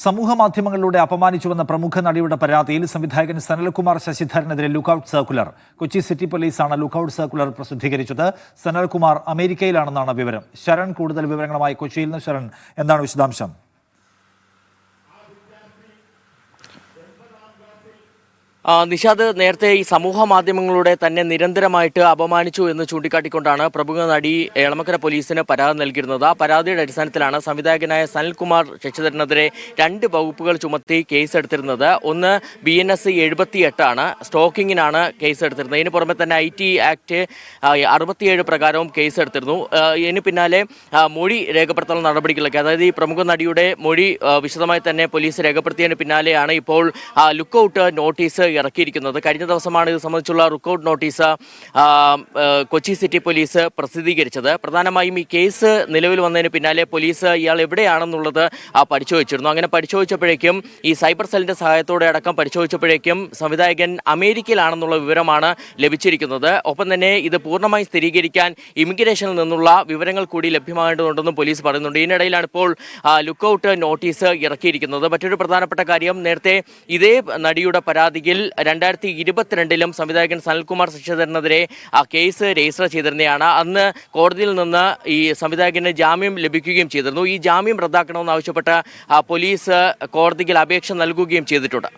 സമൂഹ മാധ്യമങ്ങളിലൂടെ അപമാനിച്ചുവെന്ന പ്രമുഖ നടിയുടെ പരാതിയിൽ സംവിധായകൻ സനൽകുമാർ ശശിധരനെതിരെ ലുക്കൌട്ട് സർക്കുലർ. കൊച്ചി സിറ്റി പോലീസാണ് ലുക്കൌട്ട് സർക്കുലർ പ്രസിദ്ധീകരിച്ചത്. സനൽകുമാർ അമേരിക്കയിലാണെന്നാണ് വിവരം. ശരൺ കൂടുതൽ വിവരങ്ങളുമായി കൊച്ചിയിൽ നിന്ന്. ശരൺ, എന്താണ് വിശദാംശം? നിഷാദ്, നേരത്തെ ഈ സമൂഹ മാധ്യമങ്ങളുടെ തന്നെ നിരന്തരമായിട്ട് അപമാനിച്ചു എന്ന് ചൂണ്ടിക്കാട്ടിക്കൊണ്ടാണ് പ്രമുഖ നടി എളമക്കര പോലീസിന് പരാതി നൽകിയിരുന്നത്. ആ പരാതിയുടെ അടിസ്ഥാനത്തിലാണ് സംവിധായകനായ സനൽകുമാർ ശശിധരനെതിരെ 2 വകുപ്പുകൾ ചുമത്തി കേസെടുത്തിരുന്നത്. ഒന്ന് BNS 78 ആണ്, സ്റ്റോക്കിങ്ങിനാണ് കേസെടുത്തിരുന്നത്. ഇതിന് പുറമെ തന്നെ IT ആക്ട് 67 പ്രകാരവും കേസെടുത്തിരുന്നു. ഇതിന് പിന്നാലെ മൊഴി രേഖപ്പെടുത്തൽ നടപടികളൊക്കെ, അതായത് ഈ പ്രമുഖ നടിയുടെ മൊഴി വിശദമായി തന്നെ പോലീസ് രേഖപ്പെടുത്തിയതിന് പിന്നാലെയാണ് ഇപ്പോൾ ലുക്കൌട്ട് നോട്ടീസ് ഇറക്കിയിരിക്കുന്നത്. കഴിഞ്ഞ ദിവസമാണ് ഇത് സംബന്ധിച്ചുള്ള lookout notice Kochi city police പ്രസിദ്ധീകരിച്ചത്. പ്രധാനമായും ഈ കേസ് നിലവിൽ വന്നതിന് പിന്നാലെ പോലീസ് ഇയാൾ എവിടെയാണെന്നുള്ളത് പരിശോധിച്ചിരുന്നു. അങ്ങനെ പരിശോധിച്ചപ്പോഴേക്കും ഈ സൈബർ സെല്ലിന്റെ സഹായത്തോടെ അടക്കം പരിശോധിച്ചപ്പോഴേക്കും സംവിധായകൻ അമേരിക്കയിലാണെന്നുള്ള വിവരമാണ് ലഭിച്ചിരിക്കുന്നത്. ഒപ്പം തന്നെ ഇത് പൂർണ്ണമായി സ്ഥിരീകരിക്കാൻ ഇമിഗ്രേഷനിൽ നിന്നുള്ള വിവരങ്ങൾ കൂടി ലഭ്യമാകേണ്ടതുണ്ടെന്നും പോലീസ് പറയുന്നുണ്ട്. ഇതിനിടയിലാണ് ഇപ്പോൾ ലുക്കൌട്ട് നോട്ടീസ് ഇറക്കിയിരിക്കുന്നത്. മറ്റൊരു പ്രധാനപ്പെട്ട കാര്യം, നേരത്തെ ഇതേ നടിയുടെ പരാതിയിൽ 2022 സംവിധായകൻ സനൽകുമാർ ശശിധരനെതിരെ കേസ് രജിസ്റ്റർ ചെയ്തിരുന്നതാണ്. അന്ന് കോടതിയിൽ നിന്ന് ഈ സംവിധായകന് ജാമ്യം ലഭിക്കുകയും ചെയ്തിരുന്നു. ഈ ജാമ്യം റദ്ദാക്കണമെന്നാവശ്യപ്പെട്ട് പോലീസ് കോടതിയിൽ അപേക്ഷ നൽകുകയും ചെയ്തിട്ടുണ്ട്.